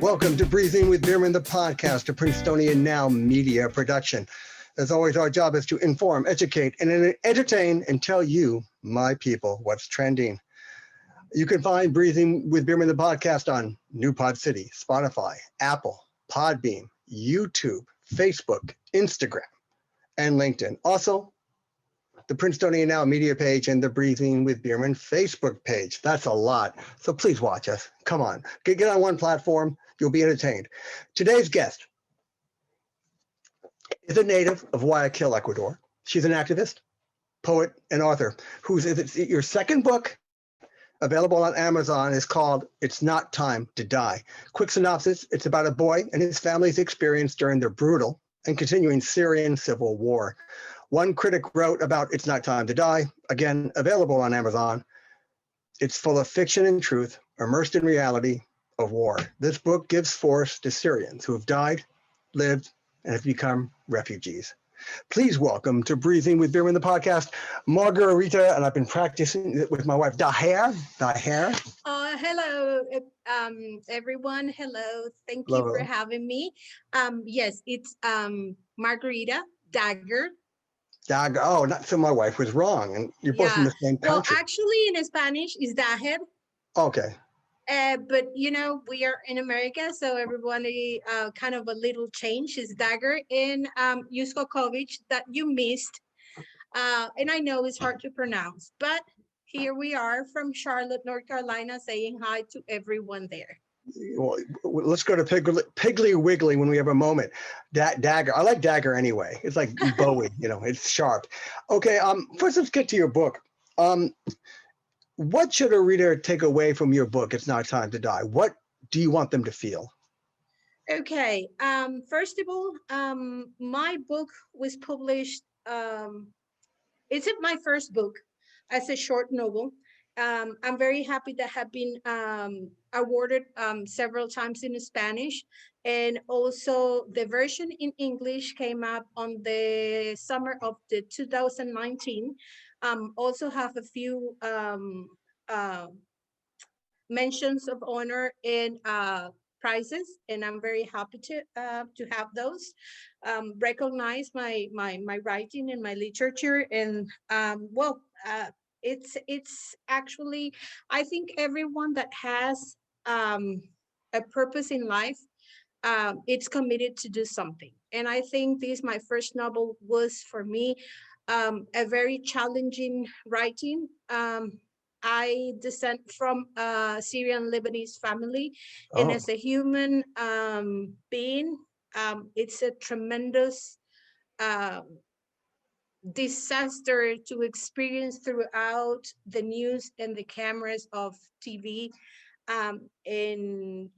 Welcome to Breezin with Bierman, the podcast, a Princetonian Now media production. As always, our job is to inform, educate, and entertain and tell you, my people, what's trending. You can find Breezin with Bierman, the podcast on New Pod City, Spotify, Apple, Podbean, YouTube, Facebook, Instagram, and LinkedIn. Also, the Princetonian Now media page and the Breezin with Bierman Facebook page. That's a lot. So please watch us. Come on. Get on one platform. You'll be entertained. Today's guest is a native of Guayaquil, Ecuador. She's an activist, poet, and author whose your second book available on Amazon is called It's Not Time to Die. Quick synopsis, it's about a boy and his family's experience during the brutal and continuing Syrian civil war. One critic wrote about It's Not Time to Die, again, available on Amazon. It's full of fiction and truth, immersed in reality of war. This book gives force to Syrians who have died, lived, and have become refugees. Please welcome to Breezin with Bierman, the podcast, Margarita, and I've been practicing it with my wife, Dager. Hello, everyone. Hello. Thank you for having me. Yes, it's Margarita Dager. Dager. Oh, not so my wife was wrong, and you're both from the same country. Well, actually, in Spanish, is Dager. Okay. But you know, we are in America, so everybody kind of a little change is Dager and Uscocovich that you missed. And I know it's hard to pronounce, but here we are from Charlotte, North Carolina, saying hi to everyone there. Well, let's go to Piggly Wiggly when we have a moment. Dager. I like Dager anyway. It's like Bowie, it's sharp. Okay, first let's get to your book. What should a reader take away from your book, It's Not Time to Die? What do you want them to feel? Okay, first of all, my book was published, it's my first book as a short novel. I'm very happy that have been awarded several times in Spanish, and also the version in English came up on the summer of the 2019. Also have a few mentions of honor and prizes, and I'm very happy to have those. Recognize my writing and my literature, and it's actually, I think everyone that has a purpose in life, it's committed to do something. And I think my first novel was for me a very challenging writing. I descend from a Syrian Lebanese family, and as a human being, it's a tremendous disaster to experience throughout the news and the cameras of TV, and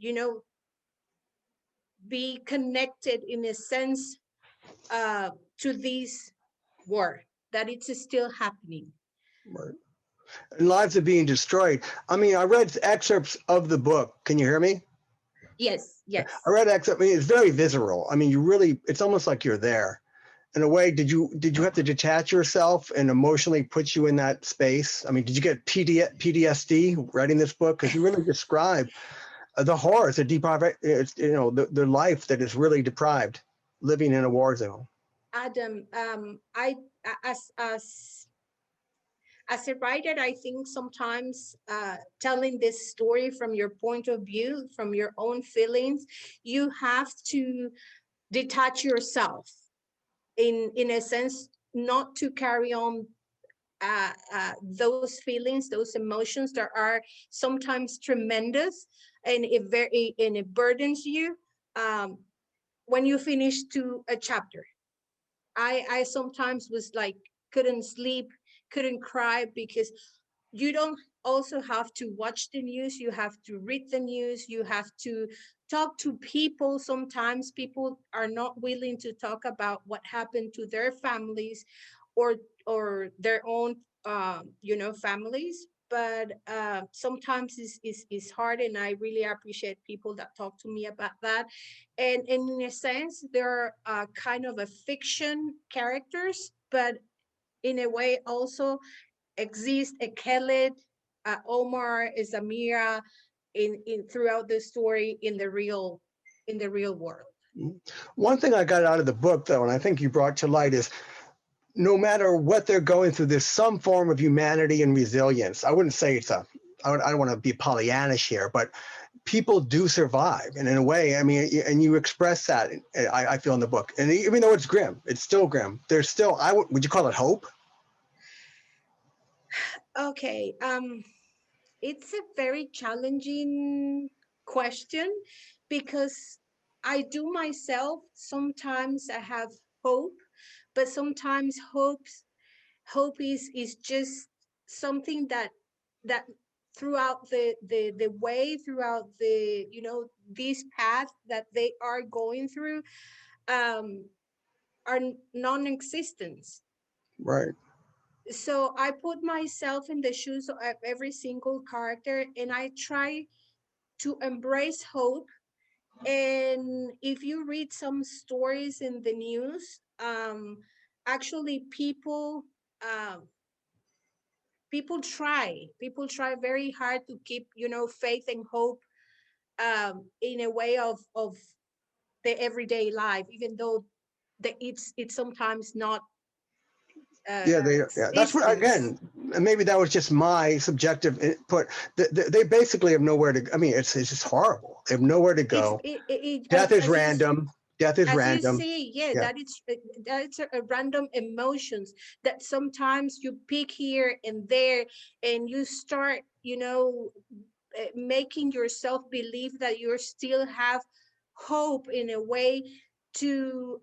be connected in a sense to this war, that it's still happening. Right. And lives are being destroyed. I mean, I read excerpts of the book. Can you hear me? Yes. I read excerpts. I mean, it's very visceral. I mean, it's almost like you're there. In a way, did you have to detach yourself and emotionally put you in that space? I mean, did you get PTSD writing this book? Because you really describe the horrors, the life that is really deprived, living in a war zone. Adam, I as a writer, I think sometimes telling this story from your point of view, from your own feelings, you have to detach yourself in a sense, not to carry on those feelings, those emotions that are sometimes tremendous, and it burdens you when you finish to a chapter. I sometimes was like, couldn't sleep, couldn't cry, because you don't also have to watch the news, you have to read the news, you have to talk to people. Sometimes people are not willing to talk about what happened to their families or their own families, but sometimes it's hard, and I really appreciate people that talk to me about that. And in a sense, they're kind of a fiction characters, but in a way also exist a Khaled, Omar, Zamira, in throughout the story in the real world. One thing I got out of the book, though, and I think you brought to light, is no matter what they're going through, there's some form of humanity and resilience. I wouldn't say it's I don't want to be Pollyannish here, but people do survive. And in a way, I mean, and you express that, I feel, in the book. And even though it's grim, it's still grim. There's still, would you call it hope? Okay, it's a very challenging question because I do myself, sometimes I have hope, but sometimes hope is just something that throughout the way, throughout the, you know, this path that they are going through, are non-existent. Right. So I put myself in the shoes of every single character, and I try to embrace hope. And if you read some stories in the news, actually um, people try very hard to keep, you know, faith and hope, in a way of the everyday life, even though it's sometimes not Yeah, that's what, existence. again, maybe that was just my subjective input. They basically have nowhere to, I mean, it's just horrible. They have nowhere to It's go. Death is as you random. Death is as you random. see, yeah, Yeah. that's a random emotions that sometimes you pick here and there, and you start, you know, making yourself believe that you still have hope in a way to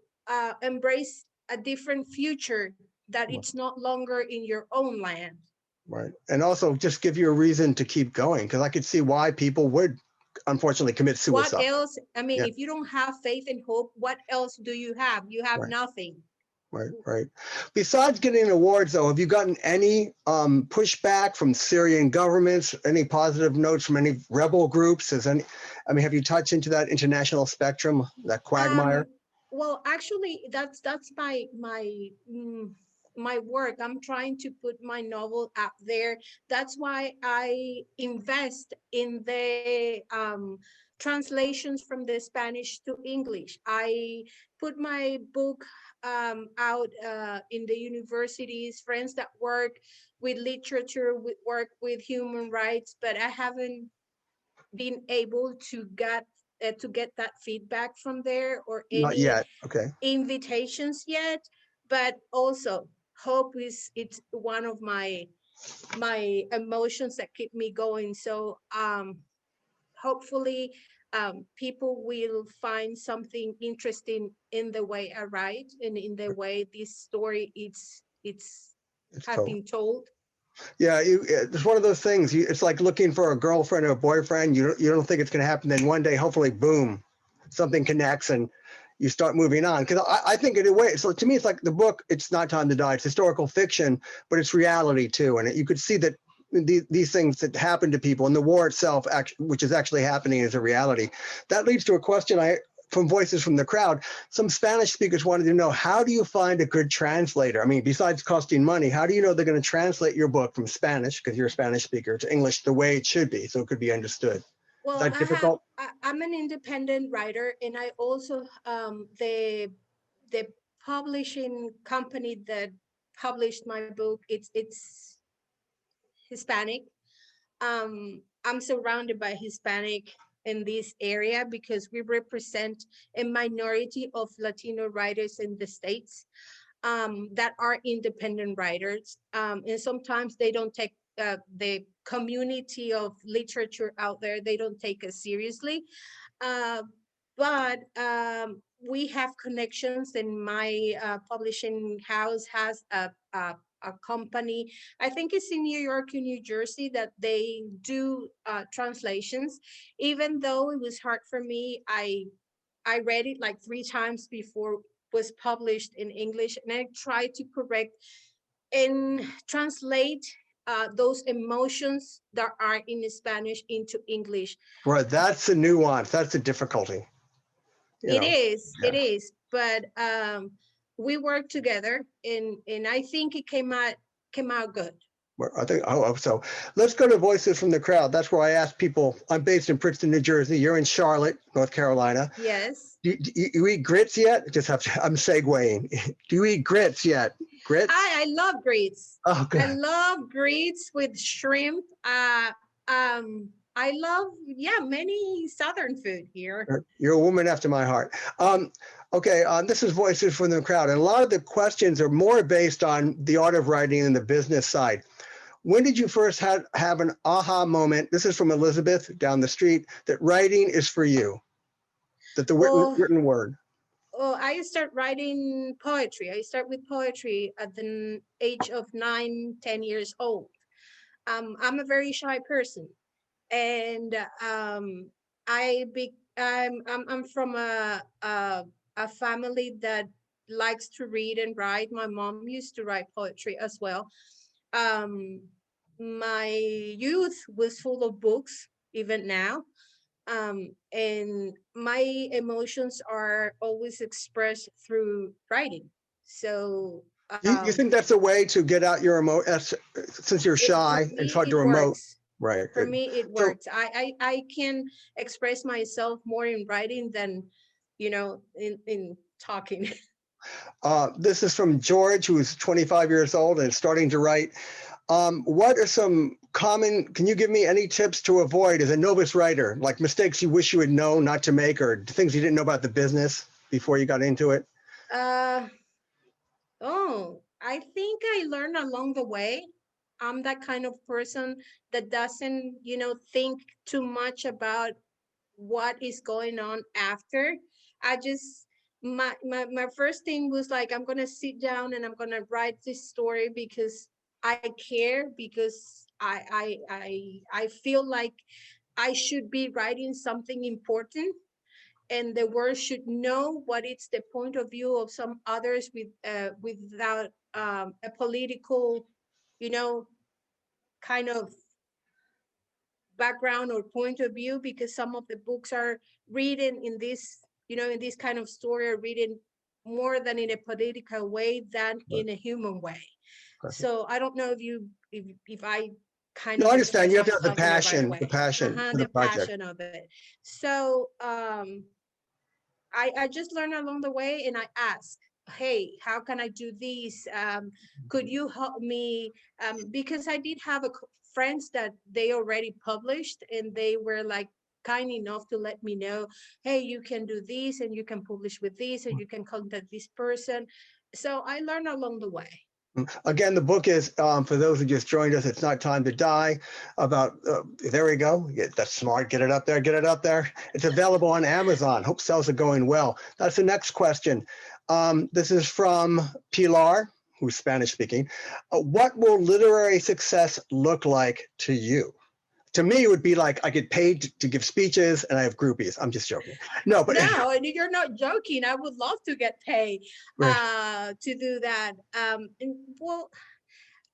embrace a different future, that it's not longer in your own land. Right. And also just give you a reason to keep going, because I could see why people would unfortunately commit What suicide. else? I mean, Yeah. if you don't have faith and hope, what else do you have? You have Right. nothing. Right. Besides getting awards, though, have you gotten any pushback from Syrian governments? Any positive notes from any rebel groups? I mean, have you touched into that international spectrum, that quagmire? Well, actually, that's my work. I'm trying to put my novel out there. That's why I invest in the translations from the Spanish to English. I put my book out in the universities, friends that work with literature, work with human rights, but I haven't been able to get that feedback from there, or Not any yet. Okay. invitations yet. But also hope is, it's one of my emotions that keep me going. So hopefully people will find something interesting in the way I write, and in the way this story it's It's have total. been told. Yeah, it's one of those things. It's like looking for a girlfriend or a boyfriend. You don't think it's going to happen. Then one day, hopefully, boom, something connects and you start moving on. Because I think in a way, so to me, it's like the book, It's Not Time to Die. It's historical fiction, but it's reality too. And you could see that these things that happen to people, and the war itself, which is actually happening, is a reality. That leads to a question from voices from the crowd. Some Spanish speakers wanted to know, how do you find a good translator? I mean, besides costing money, how do you know they're going to translate your book from Spanish, because you're a Spanish speaker, to English the way it should be, so it could be understood? Is Well, that difficult? I'm an independent writer, and I also the publishing company that published my book, it's Hispanic. I'm surrounded by Hispanic in this area because we represent a minority of Latino writers in the States, that are independent writers. And sometimes they don't take the community of literature out there, they don't take us seriously. Uh, but we have connections, and my publishing house has a company, I think it's in New York or New Jersey, that they do translations. Even though it was hard for me, I read it like 3 times before it was published in English, and I tried to correct and translate those emotions that are in Spanish into English. Right, that's the nuance. That's the difficulty. It is, Yeah. it is, but we worked together, and I think it came out good. Well, I think, oh, so let's go to Voices from the Crowd. That's where I ask people. I'm based in Princeton, New Jersey. You're in Charlotte, North Carolina. Yes. Do you eat grits yet? Just have to, I'm segueing. Do you eat grits yet? Grits? I love grits. Oh, I good. love grits with shrimp. I love, yeah, many Southern food here. You're a woman after my heart. Okay, this is Voices from the Crowd. And a lot of the questions are more based on the art of writing and the business side. When did you first have an aha moment? This is from Elizabeth down the street, that writing is for you, that the written word. Oh, I start writing poetry. I start with poetry at the age of 9, 10 years old. I'm a very shy person, and I'm from a family that likes to read and write. My mom used to write poetry as well. Um, my youth was full of books, even now. And my emotions are always expressed through writing. So You think that's a way to get out your since you're for shy, it's me, hard it to emote. works. Right. For me, it So works. I can express myself more in writing than, in talking. this is from George, who's 25 years old and starting to write. What are some common, can you give me any tips to avoid as a novice writer, like mistakes you wish you would know not to make, or things you didn't know about the business before you got into it? Uh, oh, I think I learned along the way. I'm that kind of person that doesn't, think too much about what is going on after. I just my first thing was like, I'm gonna sit down and I'm gonna write this story because I care, because I feel like I should be writing something important, and the world should know what is the point of view of some others without a political, you know, kind of background or point of view, because some of the books are written in this, in this kind of story, are written more than in a political way than in a human way. So I don't know if I kind No, I of understand. express You have to have myself in the right way. the passion for the The project. passion of it. So I just learned along the way, and I ask, hey, how can I do this? Could you help me? Because I did have friends that they already published, and they were like kind enough to let me know, hey, you can do this, and you can publish with this, and you can contact this person. So I learned along the way. Again, the book is, for those who just joined us, It's Not Time to Die, about, there we go. That's smart. Get it up there. Get it up there. It's available on Amazon. Hope sales are going well. That's the next question. This is from Pilar, who's Spanish speaking. What will literary success look like to you? To me, it would be like I get paid to give speeches and I have groupies. I'm just joking. No, but No, and you're not joking. I would love to get paid right. to do that. Well,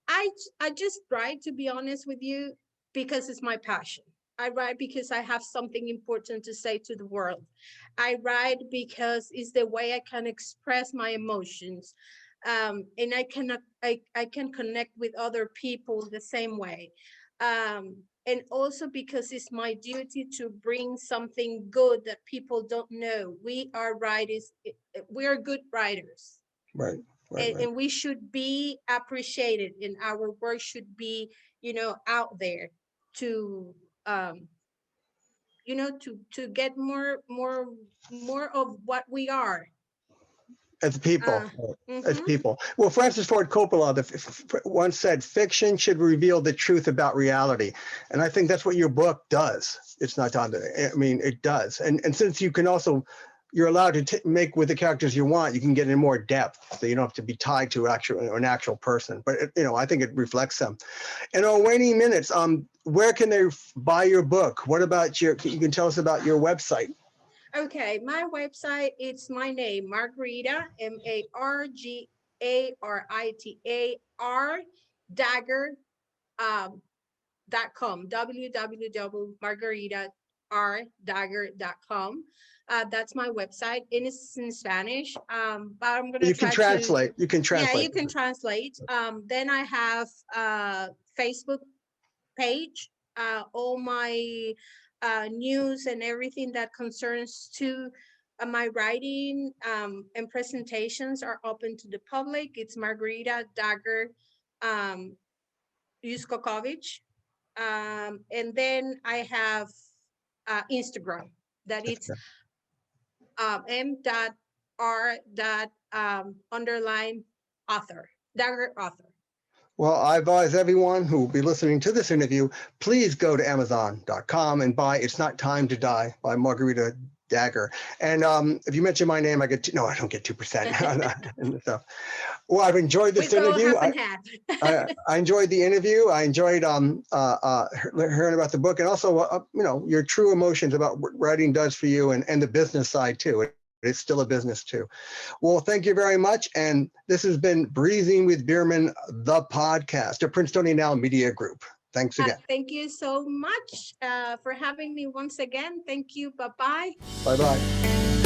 I I just write, to be honest with you, because it's my passion. I write because I have something important to say to the world. I write because it's the way I can express my emotions. And I can connect with other people the same way. And also because it's my duty to bring something good that people don't know. We are writers, we are good writers, Right. and we should be appreciated, and our work should be, out there to um to get more of what we are. As people, uh as mhm. people. Well, Francis Ford Coppola once said, "Fiction should reveal the truth about reality," and I think that's what your book does. It's not done. I mean, it does. And since you can also, you're allowed to make with the characters you want, you can get in more depth, so you don't have to be tied to an actual person. But I think it reflects them. In our waning minutes, where can they buy your book? What about you can tell us about your website? Okay, my website, it's my name, Margarita, Margarita, Dagger, .com, www.margaritardagger.com. That's my website, and it's in Spanish. But I'm gonna You can try to. translate. You can Yeah, translate. you can translate. Then I have a Facebook page. All my news and everything that concerns to my writing and presentations are open to the public. It's Margarita Dager-Uscocovich. And then I have Instagram that it's m.r.underline author, Dagger author. Well, I advise everyone who will be listening to this interview, please go to Amazon.com and buy It's Not Time to Die by Margarita Dager. And if you mention my name, I get no, I don't get 2% and stuff. Well, I've enjoyed this We go interview. half and half. I enjoyed the interview. I enjoyed hearing about the book, and also your true emotions about what writing does for you, and the business side too. It's still a business too. Well, thank you very much. And this has been Breezing with Bierman, the podcast, a Princetonian Now Media Group. Thanks again. Thank you so much for having me once again. Thank you. Bye-bye. Bye-bye.